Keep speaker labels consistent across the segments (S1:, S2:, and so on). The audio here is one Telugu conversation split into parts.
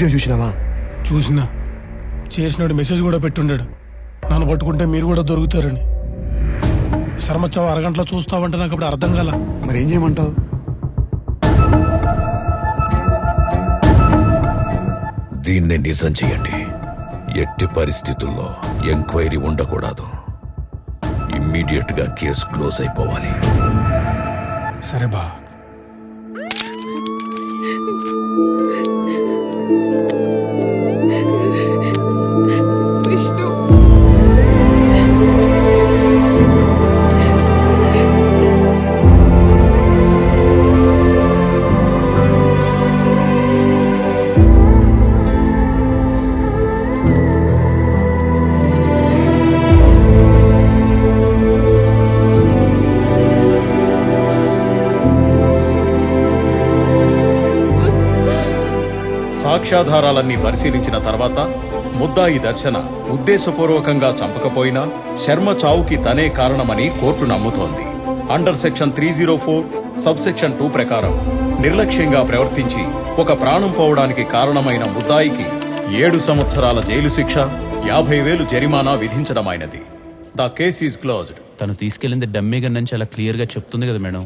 S1: వీడియో చూసినావా?
S2: చూసినా. చేసినాడు మెసేజ్ కూడా పెట్టుండాడు, నన్ను పట్టుకుంటే మీరు కూడా దొరుకుతారని. శర్మచ్చావు అరగంటలో చూస్తావంటే నాకు ఇప్పుడు అర్థం కాల.
S1: మరి ఏం చేయమంటావు?
S3: దీన్ని నిజం చేయండి. ఎట్టి పరిస్థితుల్లో ఎంక్వైరీ ఉండకూడదు. ఇమ్మీడియట్ గా కేసు క్లోజ్ అయిపోవాలి.
S2: సరే బా.
S4: విష్ణు,
S5: సాక్ష్యాధారాలన్నీ పరిశీలించిన తర్వాత ముద్దాయి దర్శన ఉద్దేశపూర్వకంగా చంపకపోయినా శర్మ చావుకి తనే కారణమని కోర్టు నమ్ముతోంది. అండర్ సెక్షన్ 304 సబ్ సెక్షన్ 2 ప్రకారం నిర్లక్ష్యంగా ప్రవర్తించి ఒక ప్రాణం పోవడానికి కారణమైన ముద్దాయికి 7 సంవత్సరాల జైలు శిక్ష, 50,000 జరిమానా విధించడమైనది. The case is closed.
S6: తను తీసుకెళ్లింది డమ్మీ గన్ అని చాలా క్లియర్ గా చెప్తుంది కదా మేడం.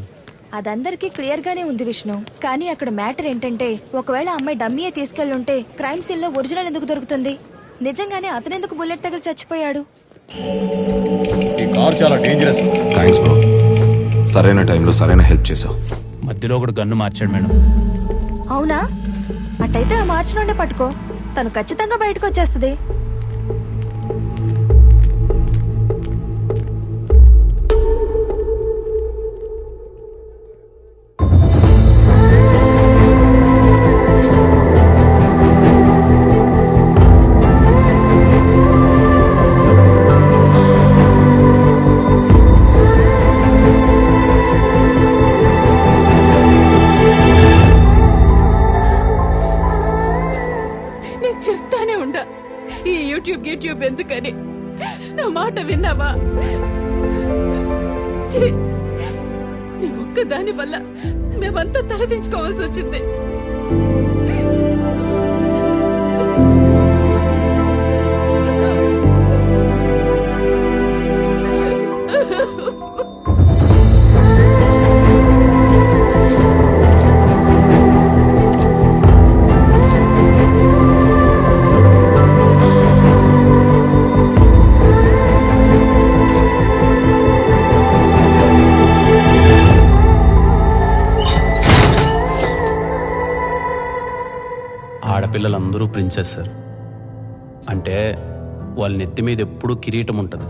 S7: అదందరికీ క్లియర్ గానే ఉంది విష్ణు. కానీ అక్కడ మ్యాటర్ ఏంటంటే, ఒకవేళ అమ్మాయి డమ్మీయే తీసుకెళ్ళుంటే క్రైమ్ సీన్ లో ఒరిజినల్ ఎందుకు దొరుకుతుంది? నిజంగానే అతనెందుకు బుల్లెట్ తగిలి చచ్చిపోయాడు?
S5: ఈ కార్ చాలా డేంజరస్.
S8: థ్యాంక్స్ బ్రో, సరైన టైంలో సరైన హెల్ప్ చేసావు.
S6: మధ్యలో ఒకడు గన్ను మార్చాడు మేడం.
S7: అవునా? అట్టయితే ఆ మార్చి నుండే పట్టుకో, తను ఖచ్చితంగా బయటకు వచ్చేస్తుంది.
S4: ఈ యూట్యూబ్ ఎందుకని? నా మాట విన్నావా? నీ ఒక్క దాని వల్ల మేమంతా తలదించుకోవాల్సి వచ్చింది.
S6: ఆడపిల్లలందరూ ప్రిన్సెస్ సార్. అంటే వాళ్ళ నెత్తి మీద ఎప్పుడూ కిరీటం ఉంటుంది,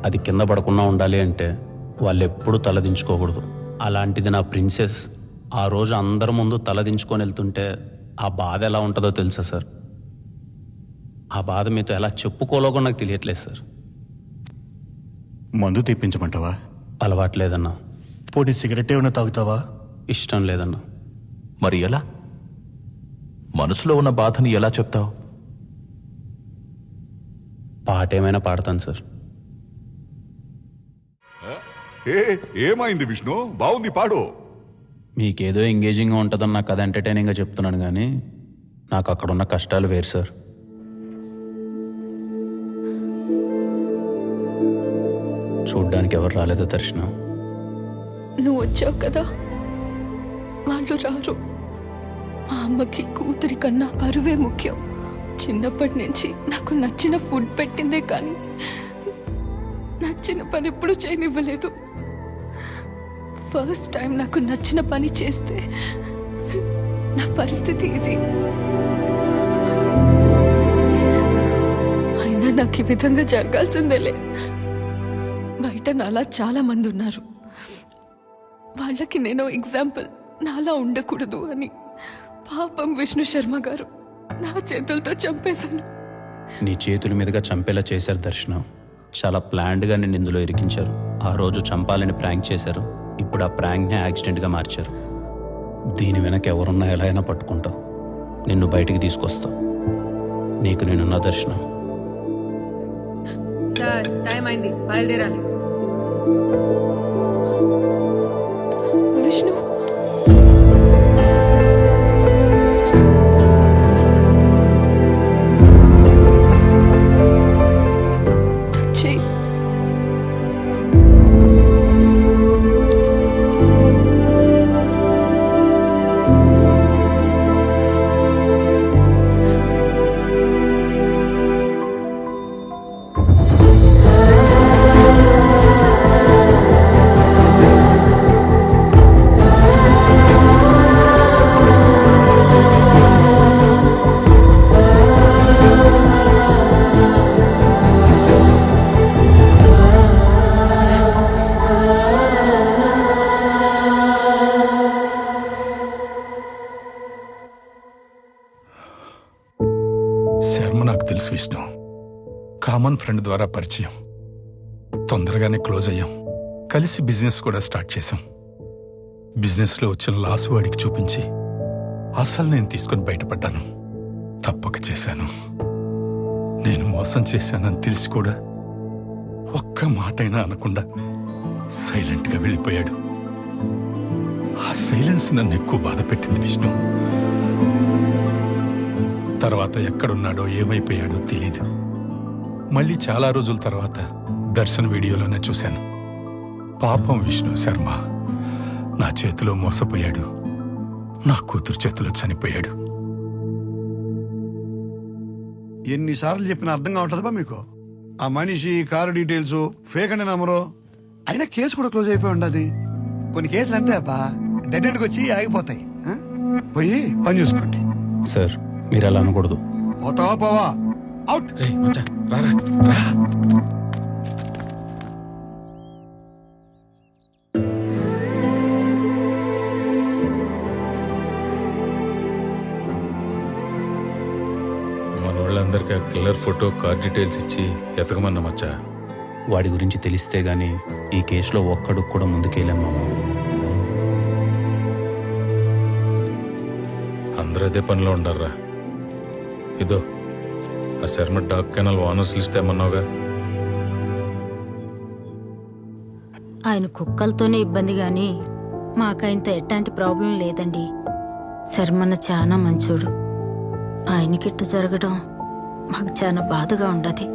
S6: అది కింద పడకుండా ఉండాలి అంటే వాళ్ళు ఎప్పుడూ తలదించుకోకూడదు. అలాంటిది నా ప్రిన్సెస్ ఆ రోజు అందరి ముందు తలదించుకొని వెళ్తుంటే ఆ బాధ ఎలా ఉంటుందో తెలుసా సార్? ఆ బాధ మీతో ఎలా చెప్పుకోలేకో నాకు తెలియట్లేదు సార్.
S9: మందు తెప్పించమంటావా?
S6: అలవాట్లేదన్నా.
S9: పోటీ సిగరెట్ ఏమైనా తాగుతావా?
S6: ఇష్టం లేదన్నా.
S3: మరి ఎలా? మనసులో ఉన్న బాధని ఎలా చెప్తావు?
S6: పాట ఏమైనా పాడతాను సార్.
S10: ఏమైంది విష్ణు? బాగుంది, పాడు.
S6: మీకేదో ఎంగేజింగ్గా ఉంటుందని నాకు అది ఎంటర్టైనింగ్గా చెప్తున్నాను, కానీ నాకు అక్కడున్న కష్టాలు వేరు సార్. చూడ్డానికి ఎవరు రాలేదో దర్శన.
S4: నువ్వు వచ్చావు కదా, వాళ్ళు రారు. మా అమ్మకి కూతురి కన్నా పరువే ముఖ్యం. చిన్నప్పటి నుంచి నాకు నచ్చిన ఫుడ్ పెట్టిందే కానీ నచ్చిన పని ఎప్పుడు చేయనివ్వలేదు. ఫస్ట్ టైం నాకు నచ్చిన పని చేస్తే నా పరిస్థితి ఇది. అయినా నాకు ఈ విధంగా జరగాల్సిందేలే. బయట నాలా చాలా మంది ఉన్నారు, వాళ్ళకి నేను ఎగ్జాంపుల్ నాలా ఉండకూడదు అని. పాపం విష్ణు శర్మ గారు నా చేతులతో చంపేశాను.
S6: నీ చేతుల మీదుగా చంపేలా చేశారు దర్శన. చాలా ప్లాన్డ్గా నేను ఇందులో ఇరికించారు. ఆ రోజు చంపాలని ప్రాంక్ చేశారు, ఇప్పుడు ఆ ప్రాంక్ని యాక్సిడెంట్గా మార్చారు. దీని వెనక ఎవరున్నా ఎలా అయినా పట్టుకుంటావు, నిన్ను బయటికి తీసుకొస్తా. నీకు నేనున్న దర్శన.
S4: సార్, టైం అయింది, బయలుదేరాలి. విష్ణు,
S1: ఫ్రెండ్ ద్వారా పరిచయం. తొందరగానే క్లోజ్ అయ్యాం. కలిసి బిజినెస్ కూడా స్టార్ట్ చేశాం. బిజినెస్లో వచ్చిన లాస్ వాడికి చూపించి అసలు నేను తీసుకుని బయటపడ్డాను. తప్పక చేశాను. నేను మోసం చేశానని తెలిసి కూడా ఒక్క మాటైనా అనకుండా సైలెంట్గా వెళ్ళిపోయాడు. ఆ సైలెన్స్ నన్ను ఎక్కువ బాధ పెట్టింది విష్ణు. తర్వాత ఎక్కడున్నాడో ఏమైపోయాడో తెలీదు. మళ్ళీ చాలా రోజుల తర్వాత దర్శన్ వీడియోలోనే చూశాను. పాపం విష్ణు శర్మ నా చేతిలో మోసపోయాడు. నా కూతురు చేతిలో చనిపోయాడు.
S9: ఎన్నిసార్లు చెప్పినా అర్థం కావట్లేదా మీకు? ఆ మనిషి, కారు డీటెయిల్స్ ఫేక్ అనే నమ్మరు. అయినా కేసు కూడా క్లోజ్ అయిపోయి ఉండదు. కొన్ని కేసులు అంటే అబ్బా డెడ్ ఎండ్కి వచ్చి ఆగిపోతాయి. ఆ? పోయి పని చూసుకోండి.
S6: సార్ మీరు అలా అనకూడదు.
S9: పోతావా పోవా? అవుట్.
S1: మన వాళ్ళందరికీ ఆ కిల్లర్ ఫోటో, కార్ డీటెయిల్స్ ఇచ్చి ఎతకమన్నా మచ్చా.
S6: వాడి గురించి తెలిస్తే గానీ ఈ కేసులో ఒక్కడు కూడా ముందుకెళ్ళాం మామ.
S1: అందరూ అదే పనిలో ఉండారా. ఇదో ఆ Sharma dog kennel owners list ఏమన్నావుగా.
S11: ఆయన కుక్కలతోనే ఇబ్బంది గాని మాకైంత ఎట్లాంటి ప్రాబ్లం లేదండి. శర్మన్న చాలా మంచోడు. ఆయనకిట్టు జరగడం మాకు చాలా బాధగా ఉండదు.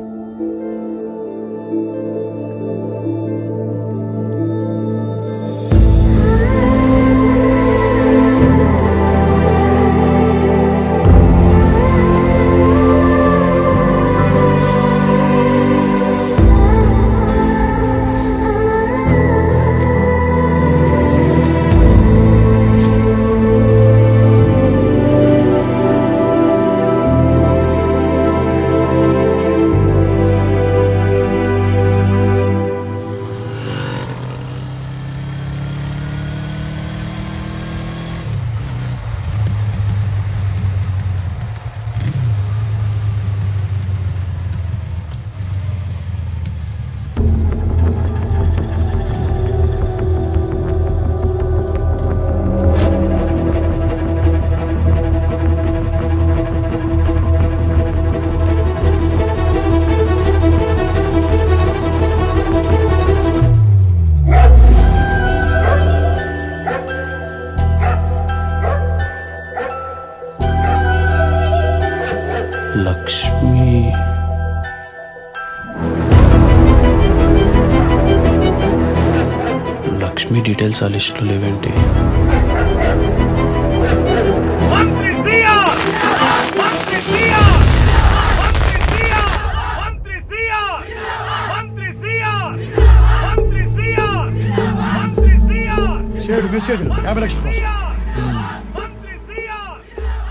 S6: లక్ష్మి డీటెయిల్స్ ఆ లిస్టులో లేవేంటి?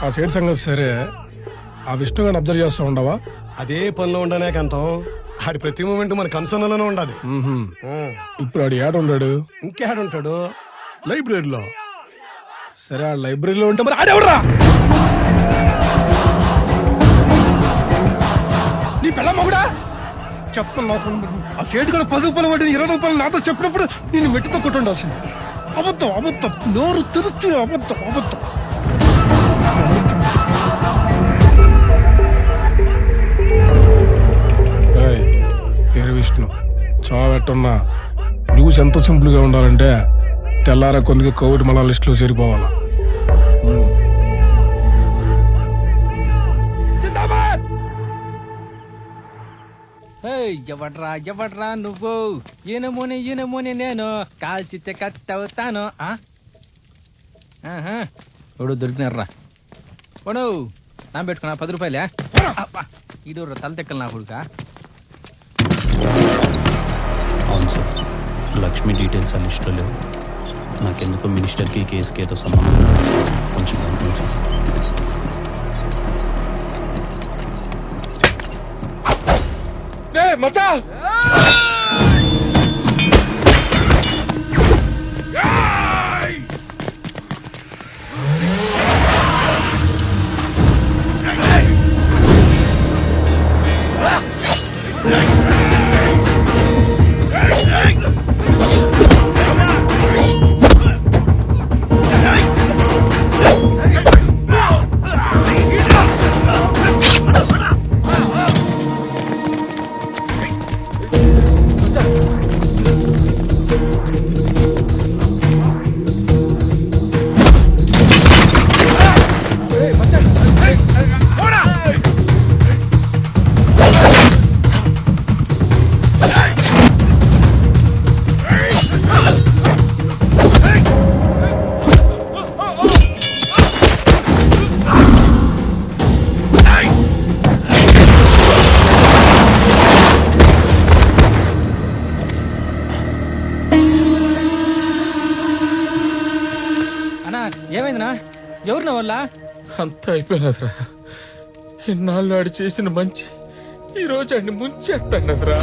S2: ఆ సేట్ సంగతి సరే, ఆ విష్ణు గారిని అబ్జర్వ్ చేస్తూ ఉండవా?
S9: అదే పనిలో ఉండనే కంతం. ఆడి ప్రతి మూమెంట్ మన కన్సర్న్లోనే ఉండాలి.
S2: ఇప్పుడు ఆడు ఏడ ఉన్నాడు?
S9: ఇంకేడుంటాడు? లైబ్రరీలో.
S2: సరే, ఆ లైబ్రరీలో ఉంటే మరి ఆడెవడరా? నీ పిల్ల మొగుడా? చెప్తున్నా, ఆ సేటు కూడా 10 రూపాయలు పడి 20 రూపాయలు నాతో చెప్పినప్పుడు నేను మెట్టుతో కొట్టుండాల్సింది. అబద్ధం, అబద్ధం, నోరు తెరుచు అబద్ధం, అబద్ధం. పేరు విష్ణు, చావెట్టున్నా న్యూస్ ఎంత సింపుల్ గా ఉండాలంటే తెల్లార కొందికి కోవిడ్ మళ్ళా లిస్ట్ లో చేరిపోవాలా.
S12: ఎవడ్రా నువ్వు? ఈయనమోనే నేను కాల్చితే కత్తవుతాను. ఇప్పుడు దొరికినారా ఓడు నా పెట్టుకున్నా 10 రూపాయలే. ఇడు తల తెక్కలు నా కొడుకా.
S6: అవును సార్, లక్ష్మి డీటెయిల్స్ ఆ లిస్టులో లేవు. నాకెందుకో మినిస్టర్కి ఈ కేసుకి ఏదో సంబంధం కొంచెం కనిపించింది.
S2: మచ్చా
S10: Hey!
S12: ఎవరు నా వల్ల?
S2: అంతా అయిపోయినదిరా. ఇన్నాళ్ళు ఆడు చేసిన మంచి ఈ రోజు ఆడిని ముంచేస్తాడరా.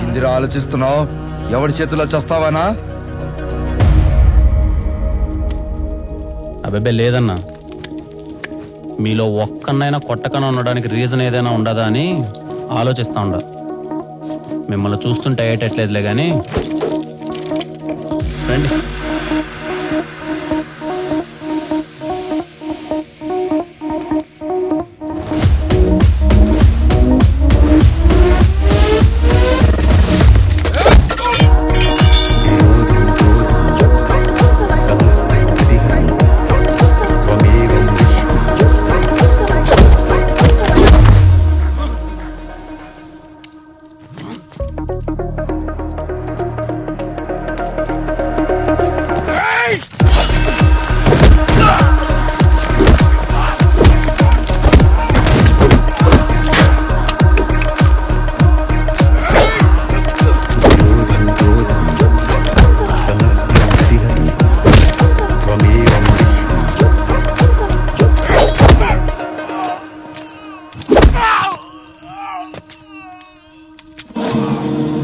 S8: ఇందిరా ఆలోచిస్తున్నావు, ఎవరి చేతిలో చస్తావానా?
S6: అబ్బాయి లేదన్నా, మీలో ఒక్కనైనా కొట్టకన ఉండడానికి రీజన్ ఏదైనా ఉండదా అని ఆలోచిస్తా ఉండ. మిమ్మల్ని చూస్తుంటే అయ్యేటట్లేదులే కానీ రండి.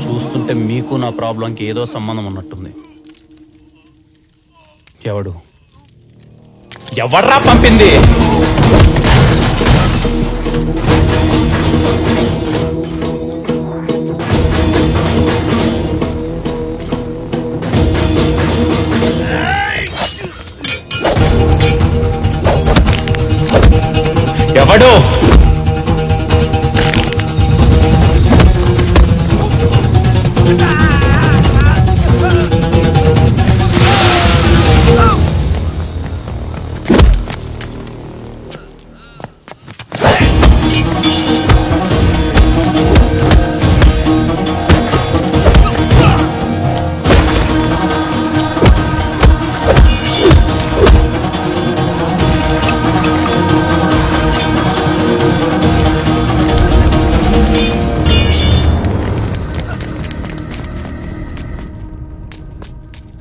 S6: చూస్తుంటే మీకు నా ప్రాబ్లంకి ఏదో సంబంధం ఉన్నట్టుంది. ఎవడ్రా పంపింది? ఎవడు?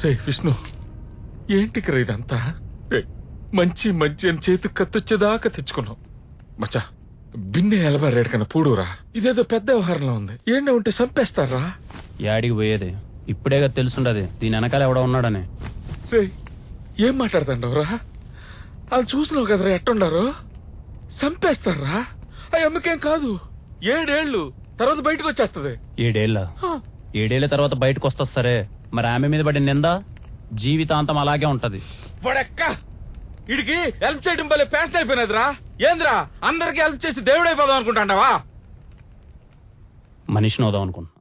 S2: రే విష్ణు, ఏంటికిరా ఇదంతా? మంచి మంచి అని చేతికి కత్తొచ్చేదాకా తెచ్చుకున్నావు. మచ్చా బిన్నె ఎలబారేడు కన్నా పూడురా. ఇదేదో పెద్ద వ్యవహారంలో ఉంది. ఏంటో ఉంటే చంపేస్తారా?
S6: యాడికి పోయేది? ఇప్పుడేగా తెలుసుండది దీని వెనకాల ఎవడో ఉన్నాడని.
S2: రే ఏం మాట్లాడుతుండవురా? వాళ్ళు చూసినావు కదరా ఎట్టుండారు. చంపేస్తారా? ఆ అమ్మకేం కాదు, 7 ఏళ్ళు తర్వాత బయటకు వచ్చేస్తుంది.
S6: 7 ఏళ్ళ? 7 ఏళ్ళ తర్వాత బయటకు వస్తా సరే, మరి ఆమె మీద పడిన నింద జీవితాంతం అలాగే ఉంటది.
S2: వాడెక్క ఇడికి హెల్ప్ చేయడం వల్ల ఫ్యాషన్ అయిపోయినదిరా. ఏంద్రా అందరికి హెల్ప్ చేసి దేవుడైపోదాం అనుకుంటాండావా?
S6: మనిషిని అవుదాం అనుకుంటున్నా.